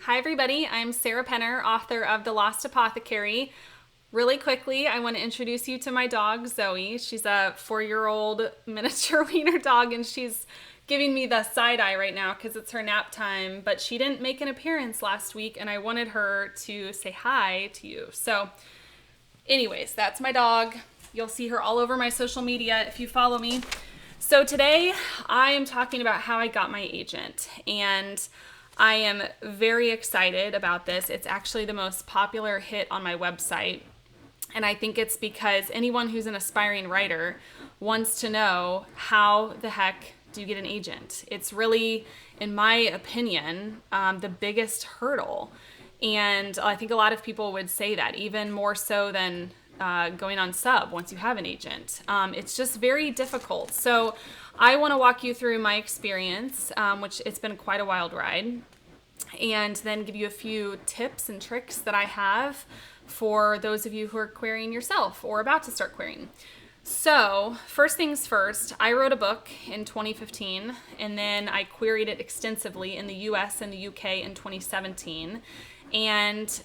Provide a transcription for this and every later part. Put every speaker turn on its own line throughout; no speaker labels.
Hi everybody, I'm Sarah Penner, author of The Lost Apothecary. Really quickly, I want to introduce you to my dog, Zoe. She's a 4-year-old miniature wiener dog, and she's giving me the side eye right now because it's her nap time, but she didn't make an appearance last week, and I wanted her to say hi to you. So anyways, that's my dog. You'll see her all over my social media if you follow me. So today, I am talking about how I got my agent, and I am very excited about this. It's actually the most popular hit on my website. And I think it's because anyone who's an aspiring writer wants to know, how the heck do you get an agent? It's really, in my opinion, the biggest hurdle. And I think a lot of people would say that, even more so than going on sub once you have an agent. It's just very difficult. So I want to walk you through my experience, which it's been quite a wild ride, and then give you a few tips and tricks that I have for those of you who are querying yourself or about to start querying. So first things first, I wrote a book in 2015, and then I queried it extensively in the US and the UK in 2017. And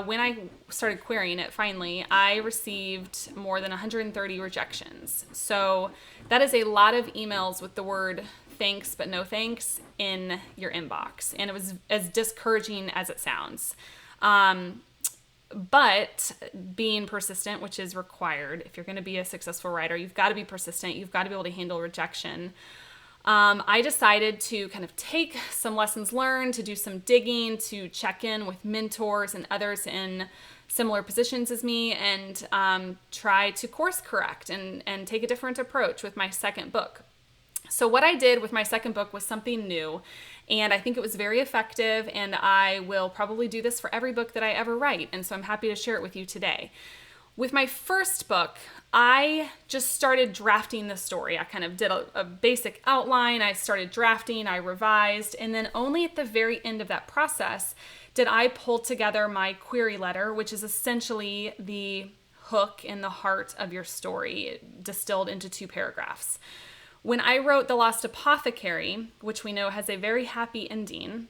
when I started querying it, finally, I received more than 130 rejections. So that is a lot of emails with the word thanks but no thanks in your inbox. And it was as discouraging as it sounds. But being persistent, which is required, if you're going to be a successful writer, you've got to be persistent. You've got to be able to handle rejection. I decided to kind of take some lessons learned, to do some digging, to check in with mentors and others in similar positions as me, and try to course correct and take a different approach with my second book. So what I did with my second book was something new, and I think it was very effective, and I will probably do this for every book that I ever write, and so I'm happy to share it with you today. With my first book, I just started drafting the story. I kind of did a basic outline. I started drafting, I revised, and then only at the very end of that process did I pull together my query letter, which is essentially the hook and the heart of your story, distilled into 2 paragraphs. When I wrote The Lost Apothecary, which we know has a very happy ending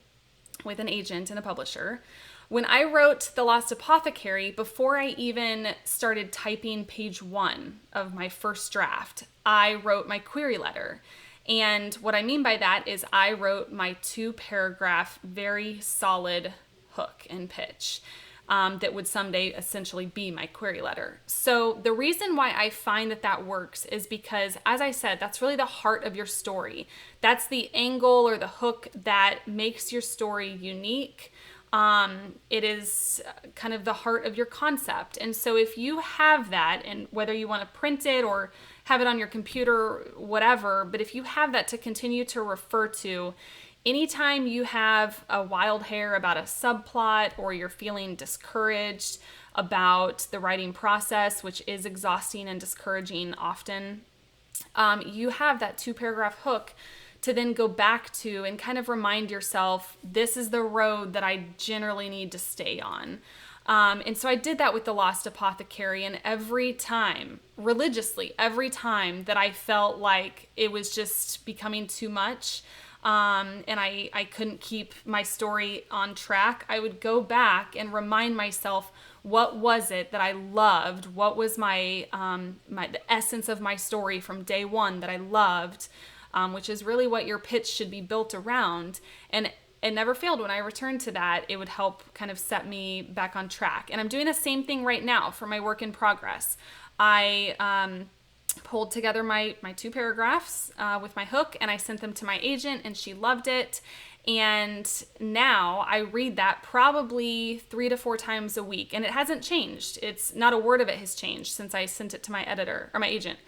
with an agent and a publisher, when I wrote The Lost Apothecary, before I even started typing page 1 of my first draft, I wrote my query letter. And what I mean by that is I wrote my 2-paragraph, very solid hook and pitch that would someday essentially be my query letter. So the reason why I find that that works is because, as I said, that's really the heart of your story. That's the angle or the hook that makes your story unique. It is kind of the heart of your concept. And so if you have that, and whether you want to print it or have it on your computer, whatever, but if you have that to continue to refer to, anytime you have a wild hair about a subplot, or you're feeling discouraged about the writing process, which is exhausting and discouraging often, you have that 2-paragraph hook to then go back to and kind of remind yourself, this is the road that I generally need to stay on. And so I did that with The Lost Apothecary, and every time, religiously, every time that I felt like it was just becoming too much, and I couldn't keep my story on track, I would go back and remind myself, what was it that I loved? What was the essence of my story from day one that I loved? Which is really what your pitch should be built around. And it never failed. When I returned to that, it would help kind of set me back on track. And I'm doing the same thing right now for my work in progress. I pulled together my 2 paragraphs with my hook, and I sent them to my agent, and she loved it. And now I read that probably 3 to 4 times a week, and it hasn't changed. It's not a word of it has changed since I sent it to my editor or my agent.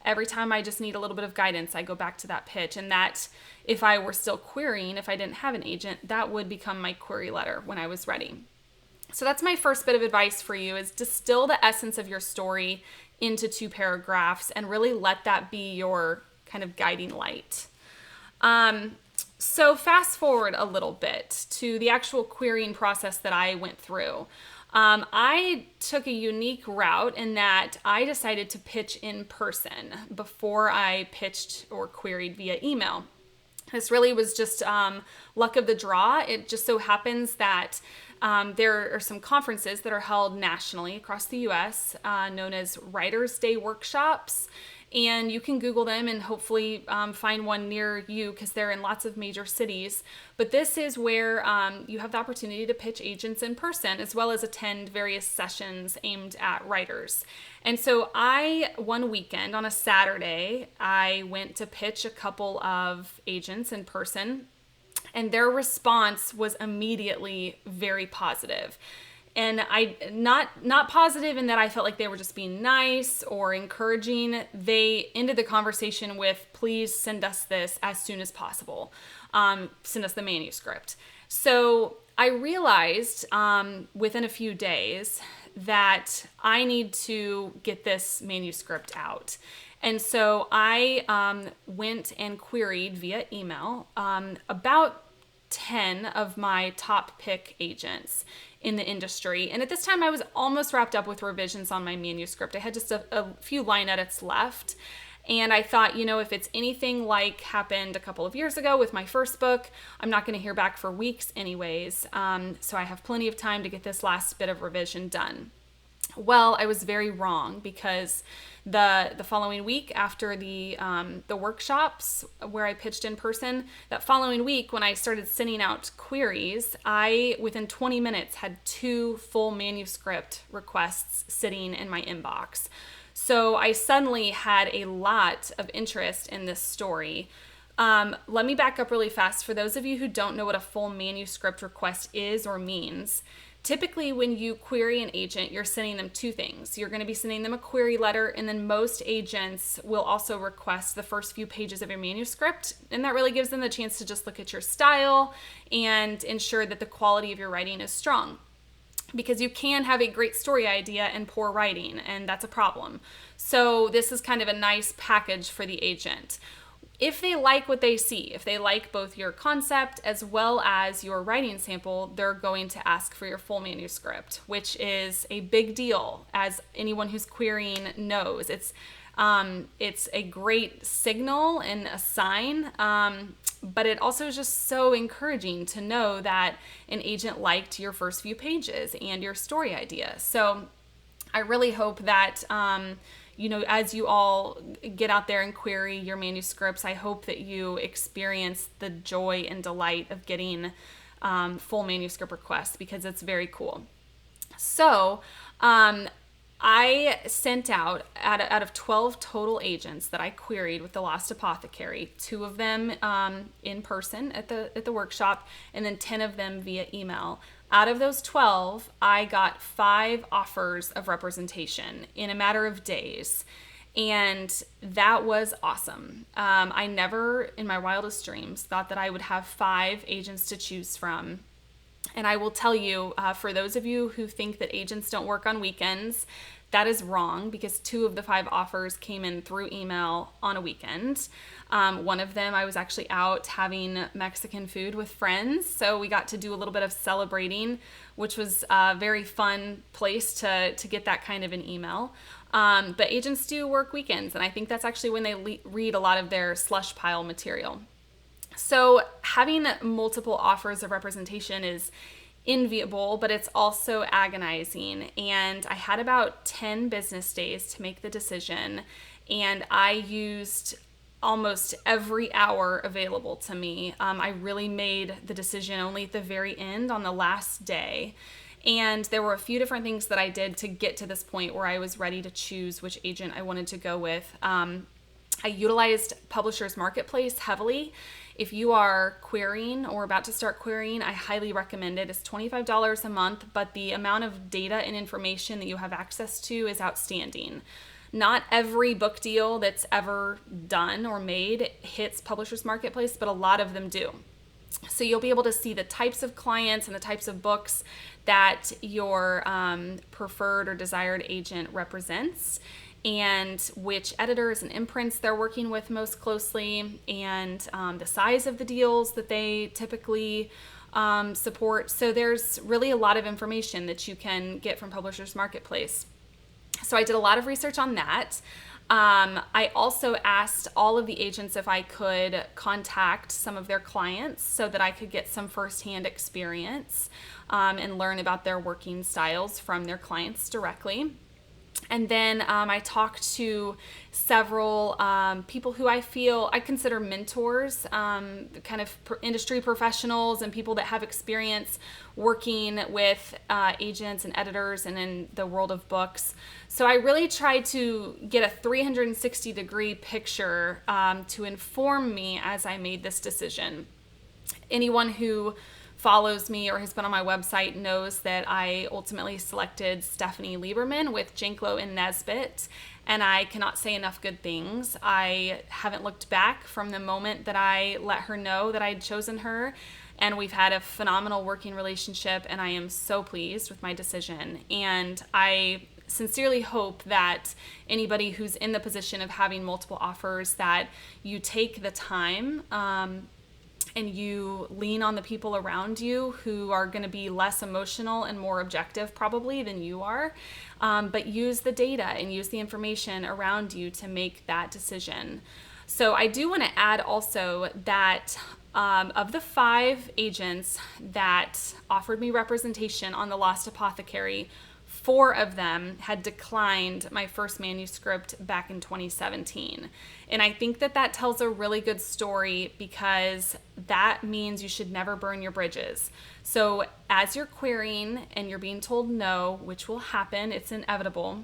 Every time I just need a little bit of guidance, I go back to that pitch. And that, if I were still querying, if I didn't have an agent, that would become my query letter when I was ready. So that's my first bit of advice for you, is distill the essence of your story into 2 paragraphs and really let that be your kind of guiding light. So fast forward a little bit to the actual querying process that I went through. I took a unique route in that I decided to pitch in person before I pitched or queried via email. This really was just luck of the draw. It just so happens that there are some conferences that are held nationally across the U.S. Known as Writers' Day workshops. And you can Google them and hopefully find one near you because they're in lots of major cities. But this is where you have the opportunity to pitch agents in person as well as attend various sessions aimed at writers. And so one weekend on a Saturday, I went to pitch a couple of agents in person, and their response was immediately very positive. And I not positive in that I felt like they were just being nice or encouraging. They ended the conversation with, please send us this as soon as possible. Send us the manuscript. So I realized within a few days that I need to get this manuscript out. And so I went and queried via email about 10 of my top pick agents in the industry. And at this time I was almost wrapped up with revisions on my manuscript. I had just a few line edits left. And I thought, if it's anything like happened a couple of years ago with my first book, I'm not going to hear back for weeks anyways. So I have plenty of time to get this last bit of revision done. Well, I was very wrong because the following week after the workshops where I pitched in person, that following week when I started sending out queries, I within 20 minutes had 2 full manuscript requests sitting in my inbox. So I suddenly had a lot of interest in this story. Let me back up really fast. For those of you who don't know what a full manuscript request is or means, typically when you query an agent, you're sending them 2 things. You're going to be sending them a query letter, and then most agents will also request the first few pages of your manuscript. And that really gives them the chance to just look at your style and ensure that the quality of your writing is strong. Because you can have a great story idea and poor writing, and that's a problem. So this is kind of a nice package for the agent. If they like what they see, if they like both your concept as well as your writing sample, they're going to ask for your full manuscript, which is a big deal, as anyone who's querying knows. It's a great signal and a sign, but it also is just so encouraging to know that an agent liked your first few pages and your story idea. So I really hope that as you all get out there and query your manuscripts, I hope that you experience the joy and delight of getting full manuscript requests, because it's very cool. So I sent out, out of 12 total agents that I queried with the Lost Apothecary, 2 of them in person at the workshop, and then 10 of them via email. Out of those 12, I got 5 offers of representation in a matter of days. And that was awesome. I never, in my wildest dreams, thought that I would have 5 agents to choose from. And I will tell you, for those of you who think that agents don't work on weekends, that is wrong, because 2 of the 5 offers came in through email on a weekend. One of them, I was actually out having Mexican food with friends, so we got to do a little bit of celebrating, which was a very fun place to get that kind of an email. But agents do work weekends, and I think that's actually when they read a lot of their slush pile material. So having multiple offers of representation is enviable, but it's also agonizing. And I had about 10 business days to make the decision, and I used almost every hour available to me. I really made the decision only at the very end, on the last day. And there were a few different things that I did to get to this point where I was ready to choose which agent I wanted to go with. I utilized Publishers Marketplace heavily. If you are querying or about to start querying, I highly recommend it. It's $25 a month, but the amount of data and information that you have access to is outstanding. Not every book deal that's ever done or made hits Publishers Marketplace, but a lot of them do. So you'll be able to see the types of clients and the types of books that your preferred or desired agent represents, and which editors and imprints they're working with most closely, and the size of the deals that they typically support. So there's really a lot of information that you can get from Publishers Marketplace. So I did a lot of research on that. I also asked all of the agents if I could contact some of their clients so that I could get some firsthand experience and learn about their working styles from their clients directly. And then I talked to several people who I consider mentors, kind of industry professionals and people that have experience working with agents and editors and in the world of books. So I really tried to get a 360-degree picture to inform me as I made this decision. Anyone who follows me or has been on my website knows that I ultimately selected Stephanie Lieberman with Janklow and Nesbitt, and I cannot say enough good things. I haven't looked back from the moment that I let her know that I'd chosen her, and we've had a phenomenal working relationship, and I am so pleased with my decision. And I sincerely hope that anybody who's in the position of having multiple offers, that you take the time and you lean on the people around you who are going to be less emotional and more objective probably than you are, but use the data and use the information around you to make that decision. So I do want to add also that of the 5 agents that offered me representation on the Lost Apothecary, 4 of them had declined my first manuscript back in 2017. And I think that that tells a really good story, because that means you should never burn your bridges. So as you're querying and you're being told no, which will happen, it's inevitable,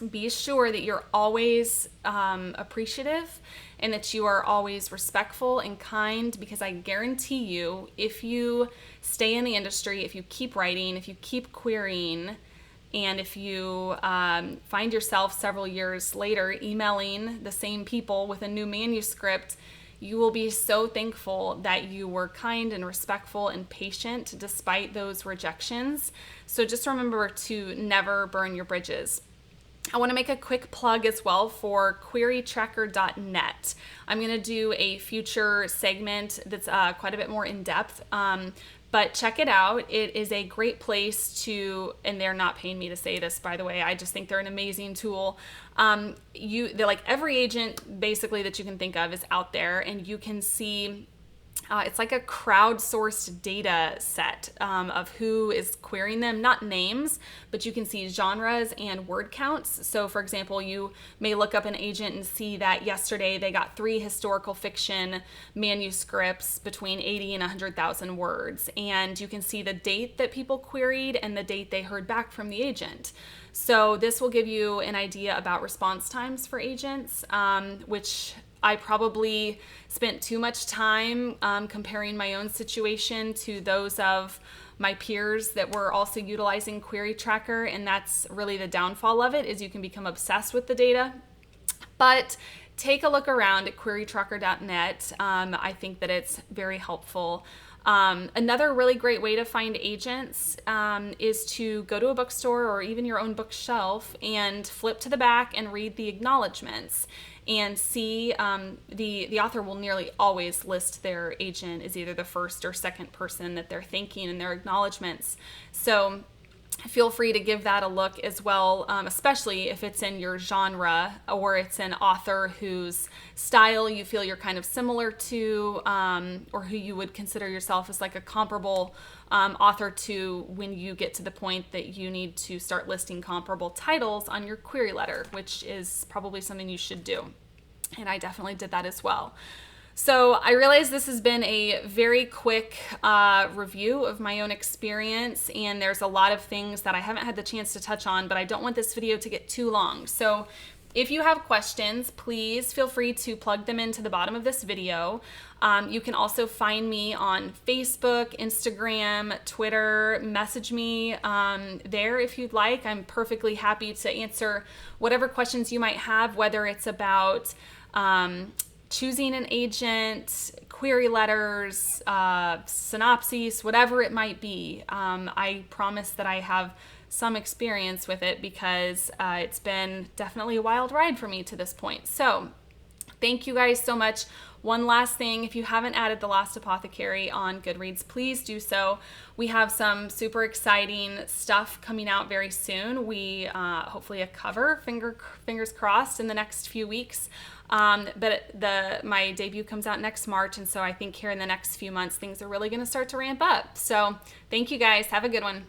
be sure that you're always appreciative and that you are always respectful and kind, because I guarantee you, if you stay in the industry, if you keep writing, if you keep querying, and if you find yourself several years later emailing the same people with a new manuscript, you will be so thankful that you were kind and respectful and patient despite those rejections. So just remember to never burn your bridges. I want to make a quick plug as well for querytracker.net. I'm going to do a future segment that's quite a bit more in depth. But check it out. It is a great place to, and they're not paying me to say this, by the way. I just think they're an amazing tool. They're like every agent basically that you can think of is out there, and you can see it's like a crowdsourced data set of who is querying them, not names, but you can see genres and word counts. So for example, you may look up an agent and see that yesterday they got 3 historical fiction manuscripts between 80 and 100,000 words. And you can see the date that people queried and the date they heard back from the agent. So this will give you an idea about response times for agents, which I probably spent too much time comparing my own situation to those of my peers that were also utilizing Query Tracker, and that's really the downfall of it, is you can become obsessed with the data. But take a look around at querytracker.net. I think that it's very helpful. Another really great way to find agents is to go to a bookstore or even your own bookshelf and flip to the back and read the acknowledgments and see the author will nearly always list their agent as either the first or second person that they're thanking in their acknowledgments. So feel free to give that a look as well, especially if it's in your genre or it's an author whose style you feel you're kind of similar to, or who you would consider yourself as like a comparable author to when you get to the point that you need to start listing comparable titles on your query letter, which is probably something you should do. And I definitely did that as well. So I realize this has been a very quick review of my own experience, and there's a lot of things that I haven't had the chance to touch on, but I don't want this video to get too long. So if you have questions, please feel free to plug them into the bottom of this video. You can also find me on Facebook, Instagram, Twitter. Message me there if you'd like. I'm perfectly happy to answer whatever questions you might have, whether it's about choosing an agent, query letters, synopses, whatever it might be. I promise that I have some experience with it because it's been definitely a wild ride for me to this point. So Thank you guys so much. One last thing, if you haven't added The Lost Apothecary on Goodreads, please do so. We have some super exciting stuff coming out very soon. We hopefully a cover, fingers crossed, in the next few weeks. But my debut comes out next March, and so I think here in the next few months things are really going to start to ramp up. So thank you guys. Have a good one.